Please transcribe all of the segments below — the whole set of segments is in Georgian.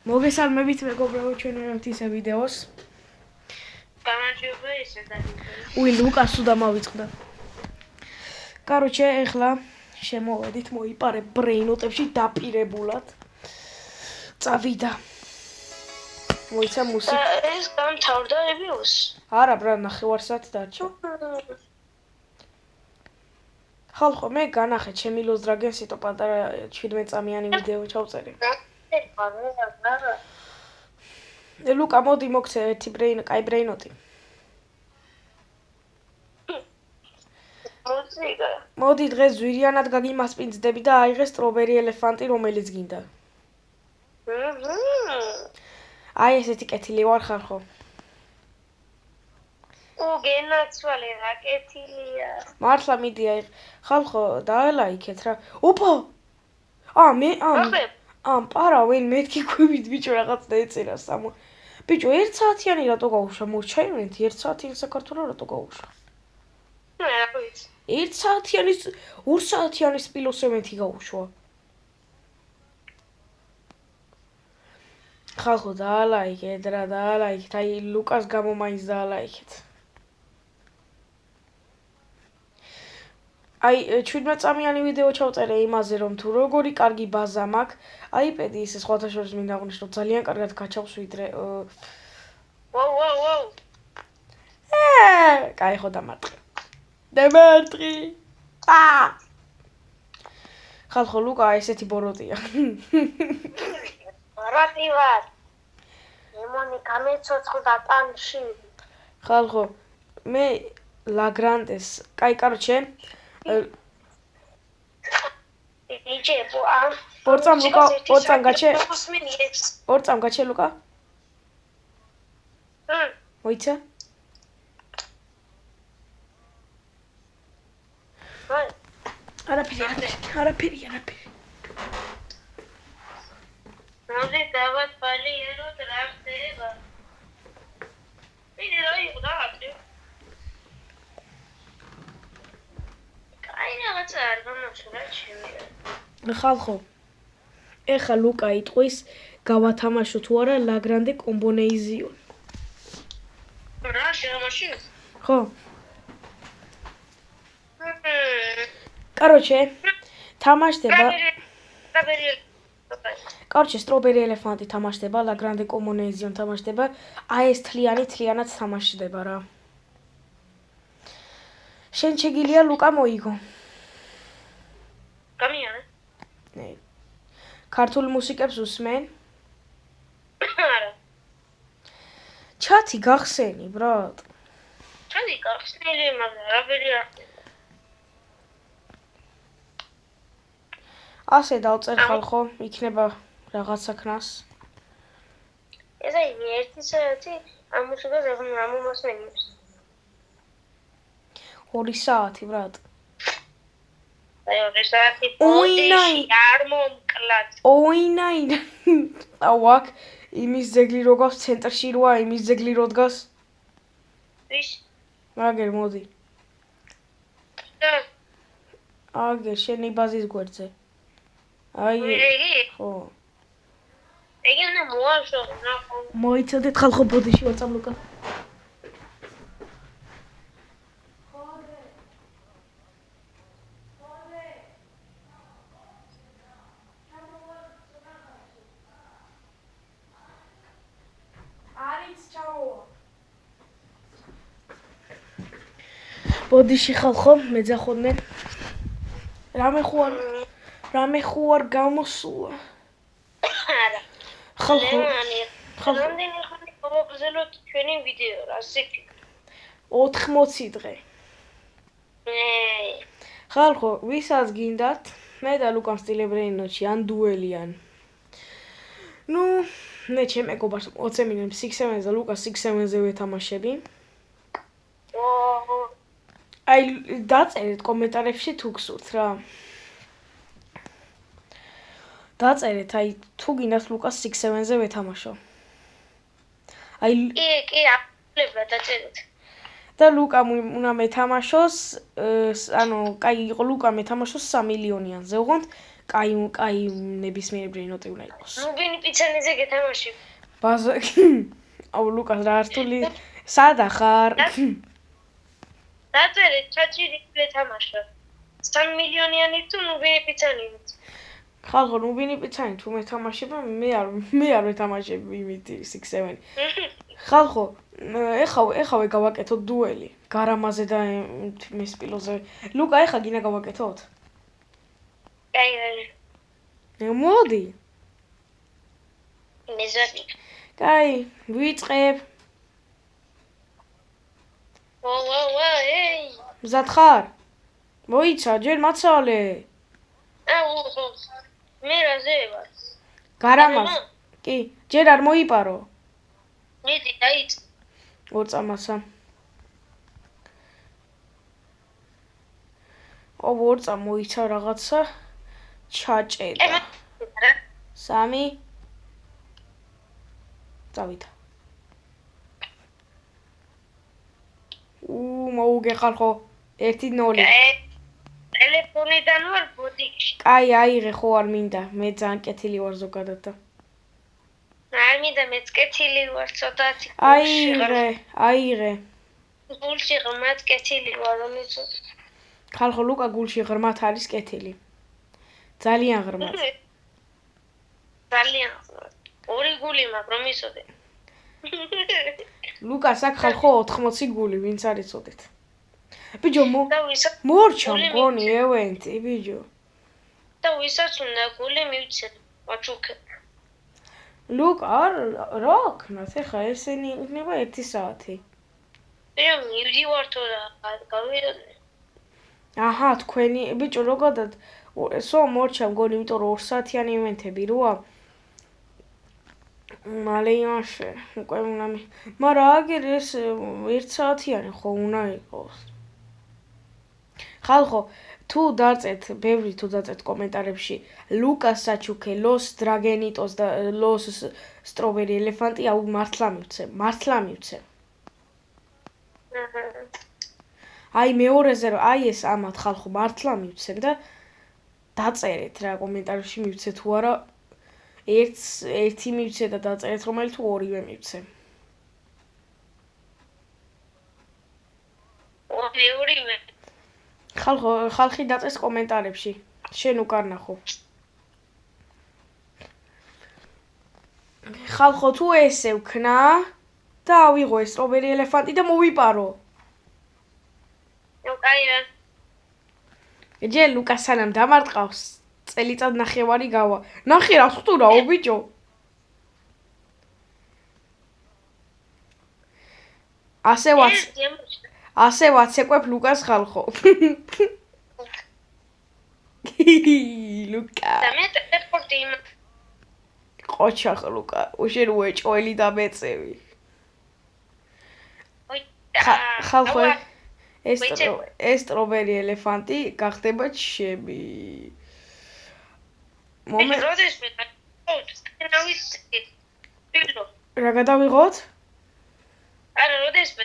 მოგესალმებით მეგობრებო, ჩვენ ვიღებთ ისე ვიდეოს. გამარჯობა, ისე დავიწყე. ლუკას უდამ ავიწყდა. Короче, ეხლა შემოვედით მოიპარე ბრეინოტებში დაპირებულად. წავიდა. მოიცა მუსიკა. ეს გამთავრდა რევიუს? არა, ბრა, ნახევარსაათი დარჩა. ხალხო, მე განახე ჩემი Lost Dragons-იტო პატარა 17 წამიანი ვიდეო ჩავწერე. ლუკა, მოდი მოგცე ერთი კაი ბრეინოტი. მოდი დღეს ზვირიანად გაგიმასპინძდები და აიღე სტრობერი ელეფანტი, რომელიც გინდა. აი ესეთი კეთილი ვარ ხალხო. გენაცვალე რა კეთილია. მართლა მიდი აი ხალხო დაალაიქეთ რა. ოპა! პარა ვინ მეთქი კვივით ბიჭო რაღაც დაეწერა სამო. ბიჭო 1 საათიანი რატო გაუშვა? მოჩაირენით 1 საათიანი საქართველოს რატო გაუშვა? რა ვიცი. 1 საათიანი 2 საათიანი სპილოსემეთი გაუშვა. ხალხო დაალაიქეთ რა, დაალაიქეთ. აი ლუკას გამო მაინც დაალაიქეთ. აი 17 წამიანი ვიდეო ჩავწერე იმაზე რომ თუ როგორი კარგი ბაზა მაქვს. აიპედი ისე სხვათა შორის მინდა აღვნიშნო ძალიან კარგად გაჩავს ვიდრე ვოუ. კაი ხო დამარტყი. დამარტყი. ხალხო ლუკა ესეთი ბოროტია. ბოროტი ვარ. ემონი გამეცოცხლდა ტანში. ხალხო მე ლაგრანდეს, კაი კაროჩე იჯებო ორწამ გაჩე ლუკა? მოიცა? არაფერი. მოდი დავათვალიეროთ რა ხდება. მიდი რა იყო და აკრე. კაი რაღაცა არ გამოსულა ჩემი. ხალხო ეხა ლუკა იტყვის გავათამაშო თუ არა ლაგრანდე კომბინეზიონი. რა შემოში? ხო. Короче, თამაშდება. Короче, სტრობერი ელეფანტი თამაშდება, ლაგრანდე კომბინეზიონი თამაშდება. აი ეს თლიანად თამაშდება რა. შენ შეგიძლია ლუკა მოიგო. გამიანე. ქართული მუსიკებს უსმენ? არა. ჩათი გახსენი, ბრატ. ჩათი გახსნილი, მაგრამ არაფერი არ ხდება. ასე დავწერ ხალხო, იქნება რაღაც საქმას. ეს აი 1 საათი ამ მუსიკას რა მომასმენებს. 2 საათი, ბრატ. აი 2 საათი პოდიში არ მომკლათ. ოინაინ. ავაკ, იმის ძეგლი რო გავს ცენტრში როა, იმის ძეგლი რო დგას? ვის? აგერ მოდი. აგერ შენი ბაზის გვერდზე. აი ხო. ეგ უნდა მოაშო ნახო. მოიცადეთ ხალხო ბოდიში ვაწამ ლუკა. ბოდიში ხალხო მეძახოდნენ. რამე ხوار გამოსულა. არა. ხალხო რამდენი ხანი გავაგზავნოთ ჩვენი ვიდეო რა სიფი. 80 დღე. ხალხო, ვისაც გინდათ, მე და ლუკამ სტილებრეინოჩი ან დუელიან. ნუ, მე ჩემ მეგობარს 20 მინუტს 6-7-ზე და ლუკას 6-7-ზე ვეთამაშები. აი, დაწერეთ კომენტარებში თუ გსურთ რა. დაწერეთ, აი, თუ გინდათ ლუკას 6-7-ზე ვეთამაშო. აი, კი, აბლება დაწერეთ. და ლუკა უნდა მეთამაშოს, ანუ, კაი იყო ლუკა მეთამაშოს 3 მილიონიანზე. ოღონდ კაი ნებისმიერი ბრეინოტი უნდა იყოს. ნუბინი პიცანიზე გეთამაში. ბაზა აუ ლუკას რა რთული სადა ხარ? დაწერე ჩაჭირი გეთამაშო. 3 მილიონიანი თუ ნუბინი პიცანით. ხალხო ნუბინი პიცანი თუ მეთამაშება მე არ მეთამაშები იმით 6-7. ხალხო ეხავე გავაკეთოთ დუელი გარამაზე და მესპილოზე. ლუკა ეხა გინა გავაკეთოთ? კაი. მოდი. მეზარი. კაი, ვიწყებ. ეი. მზად ხარ? მოიცა, ჯერ მაცალე. მე რაზე ვარ? გარამას. კი, ჯერ არ მოიპარო. მიდი დაიწყე. ორწამასა. ორწა მოიცა რაღაცა ჩაჭედა. 3 წავიდა. მოუგე ხალხო 1-0. ტელეფონიდან ვარ ბოდიში. კაი, აიღე ხო არ მინდა. მე ძალიან კეთილი ვარ ზოგადად და. არ მინდა მეც კეთილი ვარ ცოტათი. აიღე. გულში ღრმად კეთილი ვარ რომელიც. ხალხო ლუკა გულში ღრმად არის კეთილი. ძალიან ღრმად. ძალიან ღრმად. ორი გული მაქვს რომ იცოდე. ლუკას აქ ხალხო 80 გული, ვინც არ იცოდეთ. ბიჭო მორჩა მგონი ევენტი ბიჭო. და ვისაც უნდა გული მივცეთ ვაჩუქე. ლუკა რა ქნას ეხა ესენი იქნება 1 საათი. მე მივდივარ თუ რა გავიდოდე. აჰა თქვენი ბიჭო როგორად სო მორჩა მგონი იმიტომ რომ 2 საათიანი ივენთები როა მალე იმаше უკვე უნდა მაგრამ აგერ ეს 1 საათიანი ხო უნდა იყოს. ხალხო თუ დაწეთ ბევრი თუ დაწეთ კომენტარებში ლუკას საჩუქე ლოს დრაგენიტოს და ლოს სტროვერი ელეფანტი აუ მართლა მივცე. აი მეორეზე აი ეს ამათ ხალხო მართლა მივცემ და დაწერეთ რა კომენტარებში მივცე თუ არა ერთი მივცე და დაწერეთ რომელი თუ ორივე მივცე. ორივე. ხალხი დაწერს კომენტარებში. შენ უკარ ნახო. ხალხო თუ ესე ვქნა და ავიღო ეს სტროვერი ელეფანტი და მოვიპარო. კაია. ჯერ ლუკას სანამ დამარტყავს წელიწად ნახევარი გავა. ნახე რა ხტურაო ბიჭო. ასე ვაცეკვებ ლუკას ხალხო. ლუკა. და მე ტელეპორტი ყოჩა ლუკა, უშენ უეჭოელი და მეწევი. ხალხო ეს სტროვერი ელეფანტი გახდება ჩემი. როდეს მე რა გადავიღოთ? არა როდეს მე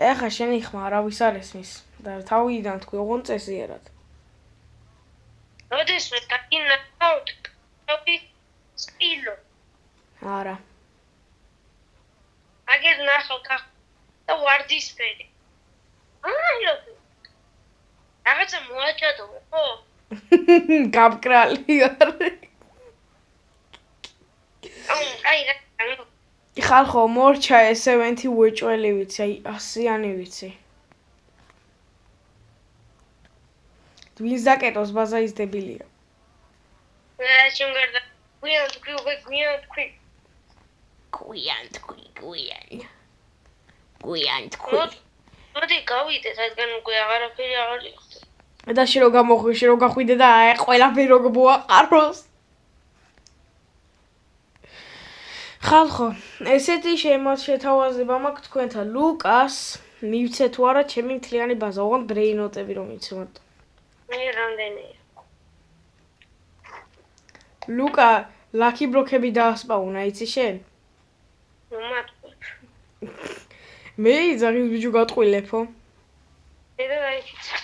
ეხა შენი ხმა არავის არ ესმის და თავიდან თქვი ოღონ წესიერად. როდეს მე დაგინახავთ სპილო. არა. აგერ ნახავთ და ვარდისფერი. რაღაცა მოაჭადო ხო? გამკრალი არ. აი რა ხალხო მორჩა ეს ევენთი უეჭველი ვიცი, აი 100-იანი ვიცი. ვინც დაკეტოს ბაზა ის დებილია. შემგარდა გვიან თქვი. მოდი გავიდეთ, რადგან უკვე აღარაფერი აღარ იხდე. და შე რო გამოხვი, შე რო გახვიდე და აი ყველაფერი რო მოაყაროს. ხალხო, ესეთი შეთავაზება მაქვს თქვენთან. ლუკას მივცე თუ არა ჩემი მთლიანი ბაზა, ოღონდ ბრეინოტები რომ მიცე მარტო. მე რამდენია? ლუკა, ლაკი ბროკები დაასპაუნა, იცი შენ? მე ძაღლის ბიჭო გატყვილებო. დედა დაიქიცა.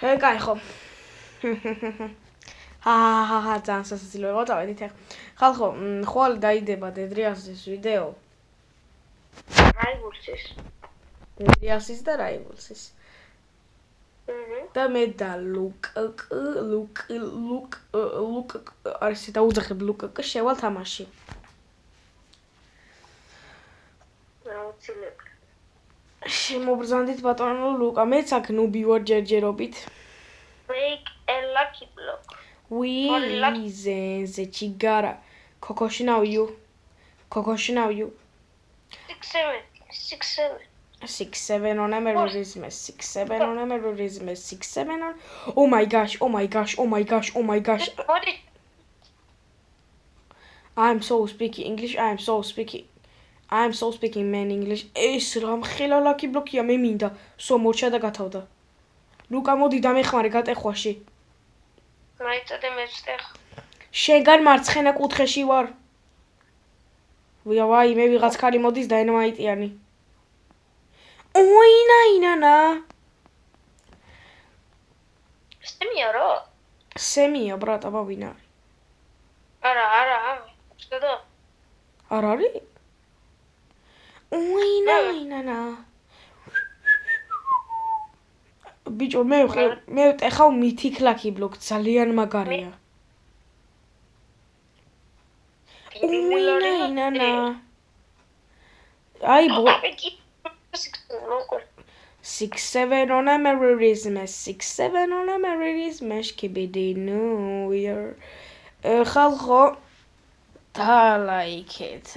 კაი ხო. ჰა, ძალიან სასაცილო იყო, წავედით ახლა. ხალხო, ხვალ დაიდება დედრიასის ვიდეო. რაიბულსის. დედრიასის და რაიბულსის. და მე და ლუკ არის დაუძახებ ლუკ შევალ თამაში. აუცილებლად. შემობრძანდით ბატონო ლუკა, მეც აქ ნუბი ვარ ჯერჯერობით. Make a lucky block. Ze chigara. Kokoshi now you. 6-7 on emerism. 6-7 on emerism. 6-7 on. Oh my gosh. What is I'm so speaking English. I'm so speaking man English. ეს რამ ხელა lucky block-ია მე მინდა. სო მორჩა და გათავდა. ლუკა მოდი დამეხმარე გატეხვაში. მაიწოდე მეცდეხ. შენგან მარცხენა კუთხეში ვარ. ვაი, მე ვიღაც ქალი მოდის და ენმაიტიანი. ოინაინანა. სტემია რო? სემია ბრატ, აბა ვინ არის? არა. შედო. არ არის? ოინაინანა. ბიჭო, მე ვტეხავ მითიკ lucky block, ძალიან მაგარია. ოინაინანა. აი 6-7 on emerism. 6-7 on emerism. Skibidi new year. ხალხო და like it.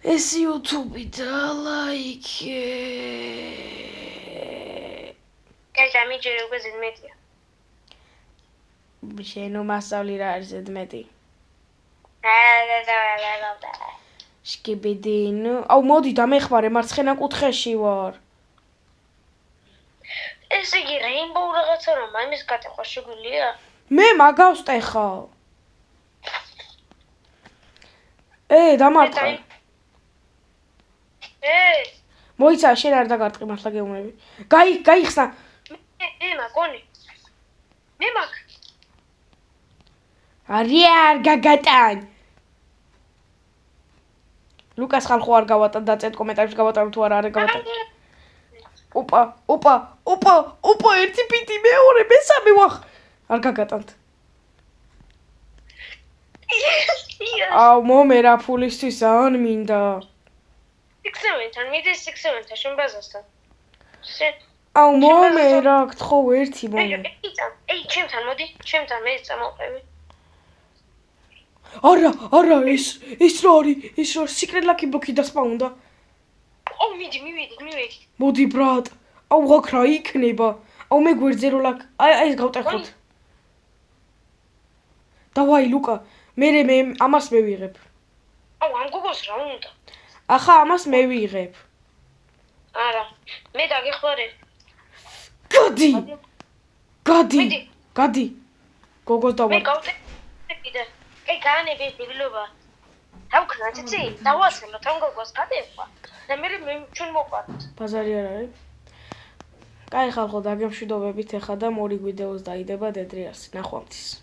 ეს YouTube და like. კაი, დამიჯერე უკვე ზედმეტია. შენო მასწავლი რა არის ზედმეტი? შკიბიდინუ. აუ მოდი დამეხმარე მარცხენა კუთხეში ვარ. ესე იგი rainbow რაღაცა რომ ამის გატეხვა შეგვიძლია? მე მაგავს ტეხავ. დამარტყა. მოიცა შენ არ დაგარტყი მართლა გეუბნები. გაიხსნა. მე მაგონი. მე მაგ. არ გაგატან. ლუკას ხალხო არ გავატან და წეთ კომენტარებში გავატან თუ არა გავატან. ოპა, ერთი პიტი, მეორე, მესამე ვახ. არ გაგატანთ. აუ მომე რა ფულისთვის ან მინდა. 6-7-თან მიდის 6-7-თან შენ ბაზასთან. აუ მომე რა გთხოვ ერთი მომე. ეი ჩემთან მოდი, ჩემთან მე წამოვყევი. არა, ის რა არის? secret lucky block-ი დასპაუნდა. აუ მივედი. მოდი ბრატ. აუ აქ რა იქნება? აუ მე გვერდზე რო luck. აი ეს გავტეხოთ. დავაი ლუკა, მე ამას მევიღებ. აუ ამ გოგოს რა უნდა? ახლა ამას მევიღებ. არა, მე დაგეხმარე. გადი. გოგოს დავარ. მე გავტეხები და კაი განები დილობა. დავქნათ იცი? დავასრულოთ ამ გოგოს გადეხვა. და მე ჩვენ მოყვართ. ბაზარი არ არის. კაი ხალხო, დაგემშვიდობებით ახლა და მორი ვიდეოს დაიდება დედრიასი. ნახვამდის.